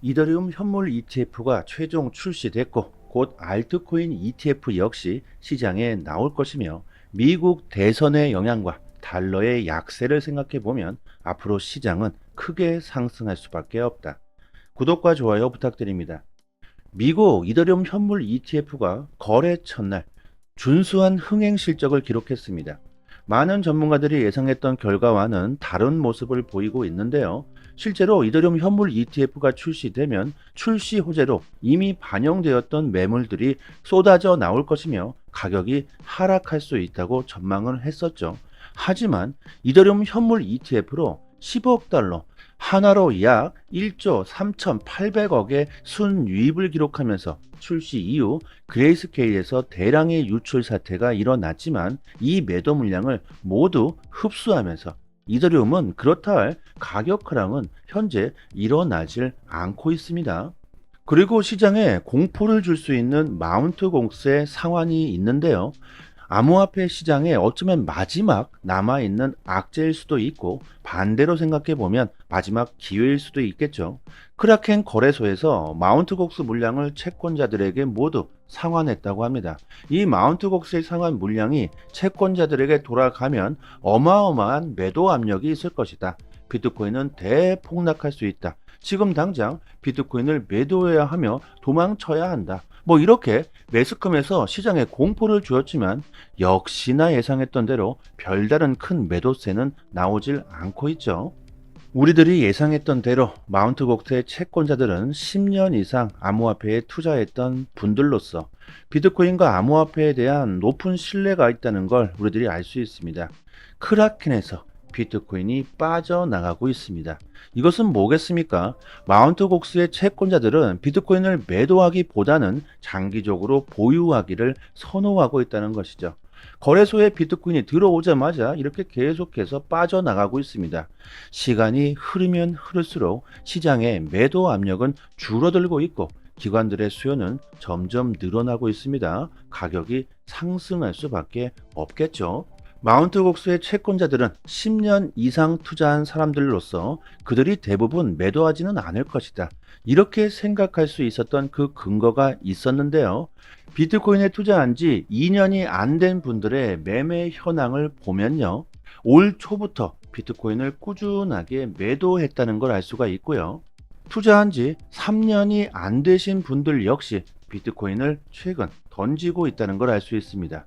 이더리움 현물 ETF가 최종 출시됐고 곧 알트코인 ETF 역시 시장에 나올 것이며 미국 대선의 영향과 달러의 약세를 생각해 보면 앞으로 시장은 크게 상승할 수밖에 없다. 구독과 좋아요 부탁드립니다. 미국 이더리움 현물 ETF가 거래 첫날 준수한 흥행 실적을 기록했습니다. 많은 전문가들이 예상했던 결과와는 다른 모습을 보이고 있는데요. 실제로 이더리움 현물 ETF가 출시되면 출시 호재로 이미 반영되었던 매물들이 쏟아져 나올 것이며 가격이 하락할 수 있다고 전망을 했었죠. 하지만 이더리움 현물 ETF로 10억 달러, 하나로 약 1조 3,800억의 순유입을 기록하면서 출시 이후 그레이스케일에서 대량의 유출 사태가 일어났지만 이 매도 물량을 모두 흡수하면서 이더리움은 그렇다 할 가격 하락은 현재 일어나질 않고 있습니다. 그리고 시장에 공포를 줄 수 있는 마운트 공스의 상환이 있는데요. 암호화폐 시장에 어쩌면 마지막 남아있는 악재일 수도 있고 반대로 생각해보면 마지막 기회일 수도 있겠죠. 크라켄 거래소에서 마운트곡스 물량을 채권자들에게 모두 상환했다고 합니다. 이 마운트곡스의 상환 물량이 채권자들에게 돌아가면 어마어마한 매도 압력이 있을 것이다. 비트코인은 대폭락할 수 있다. 지금 당장 비트코인을 매도해야 하며 도망쳐야 한다. 이렇게 매스컴에서 시장에 공포를 주었지만 역시나 예상했던 대로 별다른 큰 매도세는 나오질 않고 있죠. 우리들이 예상했던 대로 마운트곡스의 채권자들은 10년 이상 암호화폐에 투자했던 분들로서 비트코인과 암호화폐에 대한 높은 신뢰가 있다는 걸 우리들이 알 수 있습니다. 크라켄에서 비트코인이 빠져나가고 있습니다. 이것은 뭐겠습니까? 마운트곡스의 채권자들은 비트코인을 매도하기보다는 장기적으로 보유하기를 선호하고 있다는 것이죠. 거래소에 비트코인이 들어오자마자 이렇게 계속해서 빠져나가고 있습니다. 시간이 흐르면 흐를수록 시장의 매도 압력은 줄어들고 있고 기관들의 수요는 점점 늘어나고 있습니다. 가격이 상승할 수밖에 없겠죠. 마운트곡스의 채권자들은 10년 이상 투자한 사람들로서 그들이 대부분 매도하지는 않을 것이다. 이렇게 생각할 수 있었던 그 근거가 있었는데요. 비트코인에 투자한 지 2년이 안 된 분들의 매매 현황을 보면요. 올 초부터 비트코인을 꾸준하게 매도했다는 걸 알 수가 있고요. 투자한 지 3년이 안 되신 분들 역시 비트코인을 최근 던지고 있다는 걸 알 수 있습니다.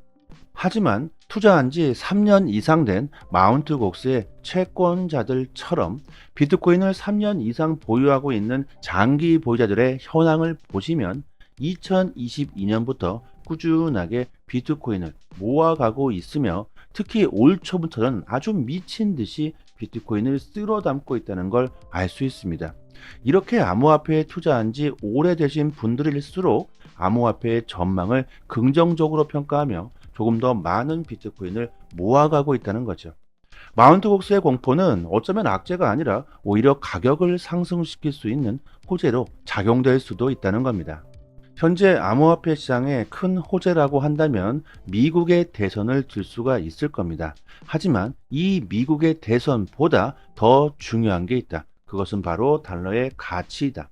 하지만 투자한 지 3년 이상 된 마운트곡스의 채권자들처럼 비트코인을 3년 이상 보유하고 있는 장기 보유자들의 현황을 보시면 2022년부터 꾸준하게 비트코인을 모아가고 있으며 특히 올 초부터는 아주 미친 듯이 비트코인을 쓸어 담고 있다는 걸 알 수 있습니다. 이렇게 암호화폐에 투자한 지 오래되신 분들일수록 암호화폐의 전망을 긍정적으로 평가하며 조금 더 많은 비트코인을 모아가고 있다는 거죠. 마운트곡스의 공포는 어쩌면 악재가 아니라 오히려 가격을 상승시킬 수 있는 호재로 작용될 수도 있다는 겁니다. 현재 암호화폐 시장의 큰 호재라고 한다면 미국의 대선을 들 수가 있을 겁니다. 하지만 이 미국의 대선보다 더 중요한 게 있다. 그것은 바로 달러의 가치이다.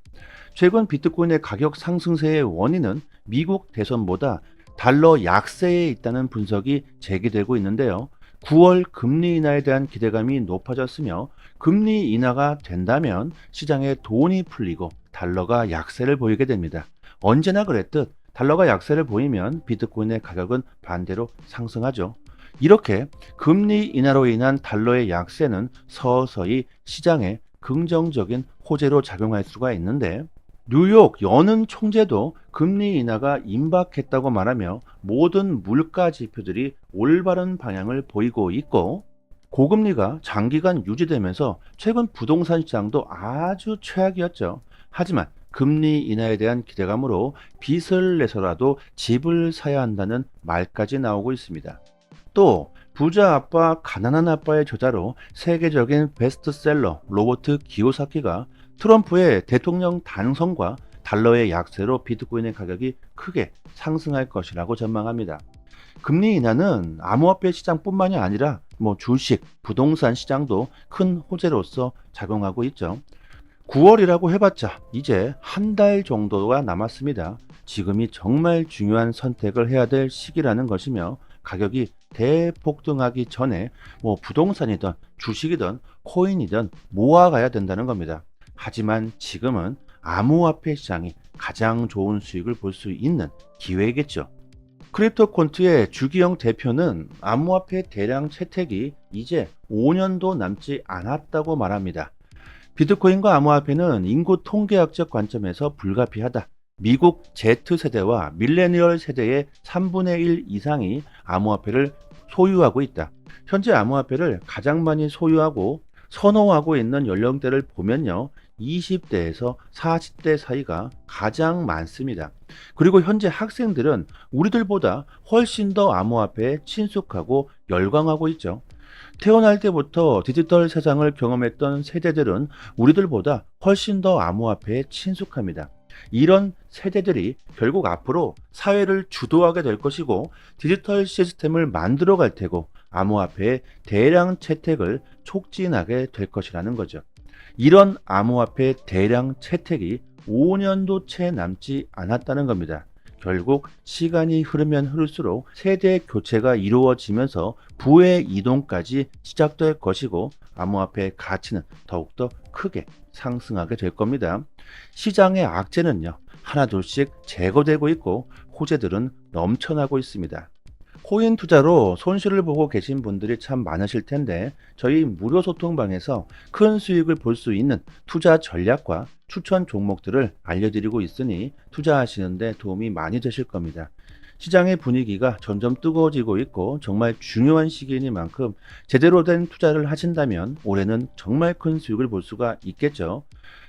최근 비트코인의 가격 상승세의 원인은 미국 대선보다 달러 약세에 있다는 분석이 제기되고 있는데요. 9월 금리 인하에 대한 기대감이 높아졌으며 금리 인하가 된다면 시장에 돈이 풀리고 달러가 약세를 보이게 됩니다. 언제나 그랬듯 달러가 약세를 보이면 비트코인의 가격은 반대로 상승하죠. 이렇게 금리 인하로 인한 달러의 약세는 서서히 시장에 긍정적인 호재로 작용할 수가 있는데 뉴욕 연은 총재도 금리 인하가 임박했다고 말하며 모든 물가 지표들이 올바른 방향을 보이고 있고 고금리가 장기간 유지되면서 최근 부동산 시장도 아주 최악이었죠. 하지만 금리 인하에 대한 기대감으로 빚을 내서라도 집을 사야 한다는 말까지 나오고 있습니다. 또 부자 아빠 가난한 아빠의 저자로 세계적인 베스트셀러 로버트 기요사키가 트럼프의 대통령 당선과 달러의 약세로 비트코인의 가격이 크게 상승할 것이라고 전망합니다. 금리 인하는 암호화폐 시장뿐만이 아니라 주식, 부동산 시장도 큰 호재로서 작용하고 있죠. 9월이라고 해봤자 이제 한 달 정도가 남았습니다. 지금이 정말 중요한 선택을 해야 될 시기라는 것이며 가격이 대폭등하기 전에 부동산이든 주식이든 코인이든 모아가야 된다는 겁니다. 하지만 지금은 암호화폐 시장이 가장 좋은 수익을 볼 수 있는 기회겠죠. 크립토콘트의 주기영 대표는 암호화폐 대량 채택이 이제 5년도 남지 않았다고 말합니다. 비트코인과 암호화폐는 인구 통계학적 관점에서 불가피하다. 미국 Z세대와 밀레니얼 세대의 3분의 1 이상이 암호화폐를 소유하고 있다. 현재 암호화폐를 가장 많이 소유하고 선호하고 있는 연령대를 보면요. 20대에서 40대 사이가 가장 많습니다. 그리고 현재 학생들은 우리들보다 훨씬 더 암호화폐에 친숙하고 열광하고 있죠. 태어날 때부터 디지털 세상을 경험했던 세대들은 우리들보다 훨씬 더 암호화폐에 친숙합니다. 이런 세대들이 결국 앞으로 사회를 주도하게 될 것이고 디지털 시스템을 만들어 갈 테고 암호화폐의 대량 채택을 촉진하게 될 것이라는 거죠. 이런 암호화폐 대량 채택이 5년도 채 남지 않았다는 겁니다. 결국 시간이 흐르면 흐를수록 세대 교체가 이루어지면서 부의 이동까지 시작될 것이고 암호화폐의 가치는 더욱더 크게 상승하게 될 겁니다. 시장의 악재는요, 하나둘씩 제거되고 있고 호재들은 넘쳐나고 있습니다. 코인 투자로 손실을 보고 계신 분들이 참 많으실 텐데 저희 무료 소통방에서 큰 수익을 볼 수 있는 투자 전략과 추천 종목들을 알려드리고 있으니 투자하시는데 도움이 많이 되실 겁니다. 시장의 분위기가 점점 뜨거워지고 있고 정말 중요한 시기이니만큼 제대로 된 투자를 하신다면 올해는 정말 큰 수익을 볼 수가 있겠죠.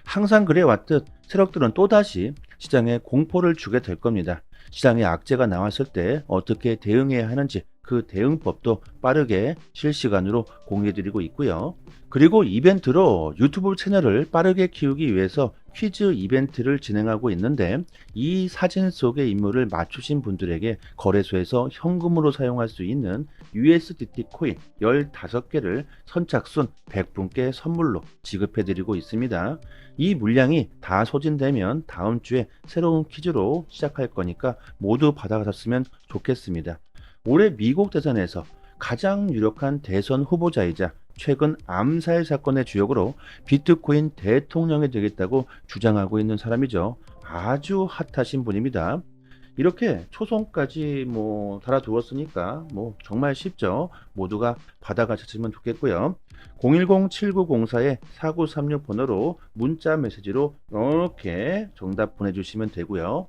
항상 그래왔듯 세력들은 또다시 시장에 공포를 주게 될 겁니다. 시장에 악재가 나왔을 때 어떻게 대응해야 하는지 그 대응법도 빠르게 실시간으로 공유해드리고 있고요. 그리고 이벤트로 유튜브 채널을 빠르게 키우기 위해서 퀴즈 이벤트를 진행하고 있는데 이 사진 속의 인물을 맞추신 분들에게 거래소에서 현금으로 사용할 수 있는 USDT 코인 15개를 선착순 100분께 선물로 지급해드리고 있습니다. 이 물량이 다 소진되면 다음 주에 새로운 퀴즈로 시작할 거니까 모두 받아가셨으면 좋겠습니다. 올해 미국 대선에서 가장 유력한 대선 후보자이자 최근 암살 사건의 주역으로 비트코인 대통령이 되겠다고 주장하고 있는 사람이죠. 아주 핫하신 분입니다. 이렇게 초송까지 달아두었으니까 정말 쉽죠. 모두가 받아가셨으면 좋겠고요. 010-7904-4936 번호로 문자 메시지로 이렇게 정답 보내주시면 되고요.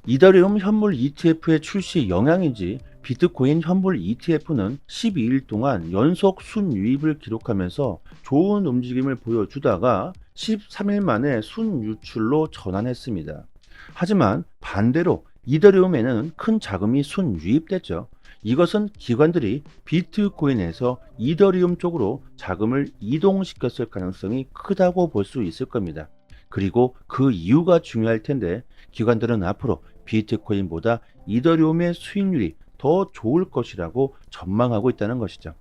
이더리움 현물 ETF의 출시 영향인지 비트코인 현물 ETF는 12일 동안 연속 순유입을 기록하면서 좋은 움직임을 보여주다가 13일 만에 순유출로 전환했습니다. 하지만 반대로 이더리움에는 큰 자금이 순유입됐죠. 이것은 기관들이 비트코인에서 이더리움 쪽으로 자금을 이동시켰을 가능성이 크다고 볼 수 있을 겁니다. 그리고 그 이유가 중요할 텐데 기관들은 앞으로 비트코인보다 이더리움의 수익률이 더 좋을 것이라고 전망하고 있다는 것이죠.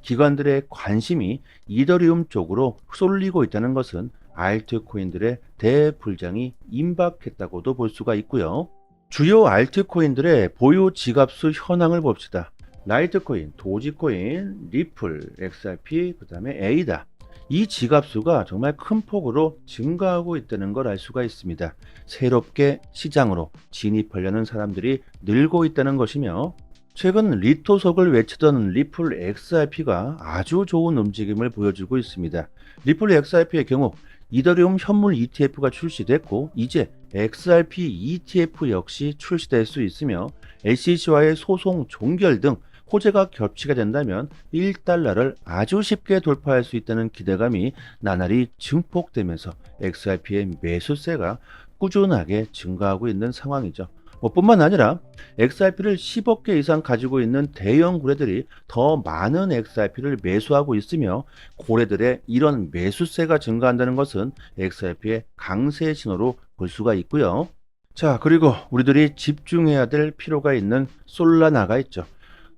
기관들의 관심이 이더리움 쪽으로 쏠리고 있다는 것은 알트코인들의 대불장이 임박했다고도 볼 수가 있고요. 주요 알트코인들의 보유 지갑수 현황을 봅시다. 라이트코인, 도지코인, 리플, XRP, 그 다음에 에이다. 이 지갑수가 정말 큰 폭으로 증가하고 있다는 걸 알 수가 있습니다. 새롭게 시장으로 진입하려는 사람들이 늘고 있다는 것이며 최근 리토석을 외치던 리플 XRP가 아주 좋은 움직임을 보여주고 있습니다. 리플 XRP의 경우 이더리움 현물 ETF가 출시됐고 이제 XRP ETF 역시 출시될 수 있으며 SEC와의 소송 종결 등 호재가 겹치게 된다면 1달러를 아주 쉽게 돌파할 수 있다는 기대감이 나날이 증폭되면서 XRP의 매수세가 꾸준하게 증가하고 있는 상황이죠. 뿐만 아니라 XRP를 10억 개 이상 가지고 있는 대형 고래들이 더 많은 XRP를 매수하고 있으며 고래들의 이런 매수세가 증가한다는 것은 XRP의 강세 신호로 볼 수가 있고요. 자, 그리고 우리들이 집중해야 될 필요가 있는 솔라나가 있죠.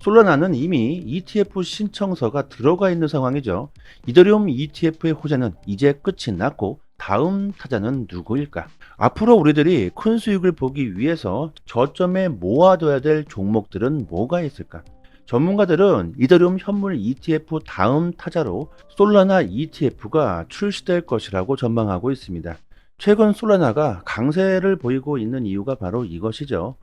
솔라나는 이미 ETF 신청서가 들어가 있는 상황이죠. 이더리움 ETF의 호재는 이제 끝이 났고 다음 타자는 누구일까? 앞으로 우리들이 큰 수익을 보기 위해서 저점에 모아둬야 될 종목들은 뭐가 있을까? 전문가들은 이더리움 현물 ETF 다음 타자로 솔라나 ETF가 출시될 것이라고 전망하고 있습니다. 최근 솔라나가 강세를 보이고 있는 이유가 바로 이것이죠.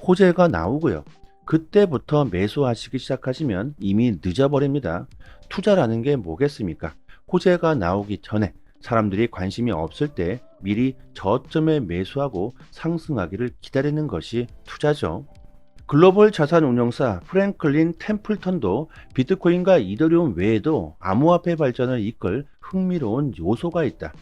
호재가 나오고요. 그때부터 매수하시기 시작하시면 이미 늦어버립니다. 투자라는 게 뭐겠습니까? 호재가 나오기 전에 사람들이 관심이 없을 때 미리 저점에 매수하고 상승하기를 기다리는 것이 투자죠. 글로벌 자산 운용사 프랭클린 템플턴도 비트코인과 이더리움 외에도 암호화폐 발전을 이끌 흥미로운 요소가 있다.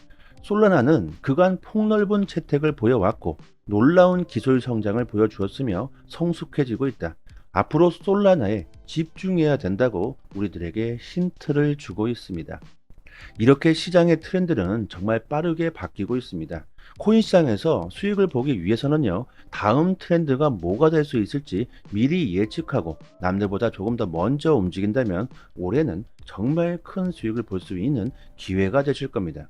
솔라나는 그간 폭넓은 채택을 보여왔고 놀라운 기술 성장을 보여주었으며 성숙해지고 있다. 앞으로 솔라나에 집중해야 된다고 우리들에게 힌트를 주고 있습니다. 이렇게 시장의 트렌드는 정말 빠르게 바뀌고 있습니다. 코인 시장에서 수익을 보기 위해서는요, 다음 트렌드가 뭐가 될 수 있을지 미리 예측하고 남들보다 조금 더 먼저 움직인다면 올해는 정말 큰 수익을 볼 수 있는 기회가 되실 겁니다.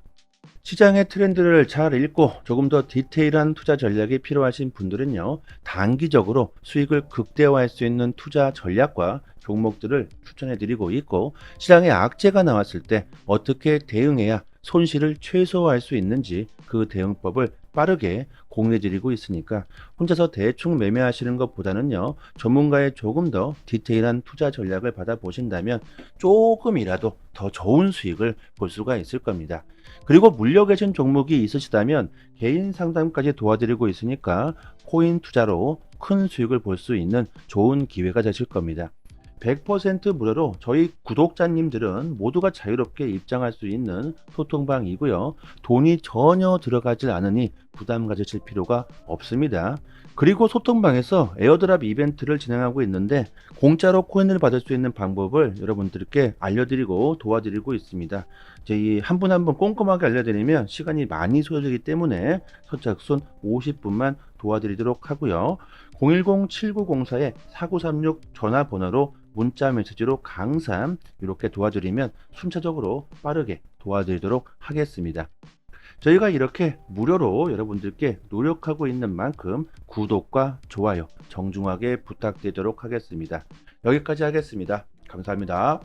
시장의 트렌드를 잘 읽고 조금 더 디테일한 투자 전략이 필요하신 분들은요, 단기적으로 수익을 극대화할 수 있는 투자 전략과 종목들을 추천해 드리고 있고, 시장에 악재가 나왔을 때 어떻게 대응해야 손실을 최소화할 수 있는지 그 대응법을 빠르게 공유해 드리고 있으니까 혼자서 대충 매매하시는 것보다는요, 전문가의 조금 더 디테일한 투자 전략을 받아보신다면 조금이라도 더 좋은 수익을 볼 수가 있을 겁니다. 그리고 물려 계신 종목이 있으시다면 개인 상담까지 도와드리고 있으니까 코인 투자로 큰 수익을 볼 수 있는 좋은 기회가 되실 겁니다. 100% 무료로 저희 구독자님들은 모두가 자유롭게 입장할 수 있는 소통방이고요. 돈이 전혀 들어가질 않으니 부담 가지실 필요가 없습니다. 그리고 소통방에서 에어드랍 이벤트를 진행하고 있는데 공짜로 코인을 받을 수 있는 방법을 여러분들께 알려드리고 도와드리고 있습니다. 저희 한 분 한 분 꼼꼼하게 알려드리면 시간이 많이 소요되기 때문에 선착순 50분만 도와드리도록 하고요. 010-7904-4936 전화번호로 문자 메시지로 강삼 이렇게 도와드리면 순차적으로 빠르게 도와드리도록 하겠습니다. 저희가 이렇게 무료로 여러분들께 노력하고 있는 만큼 구독과 좋아요 정중하게 부탁드리도록 하겠습니다. 여기까지 하겠습니다. 감사합니다.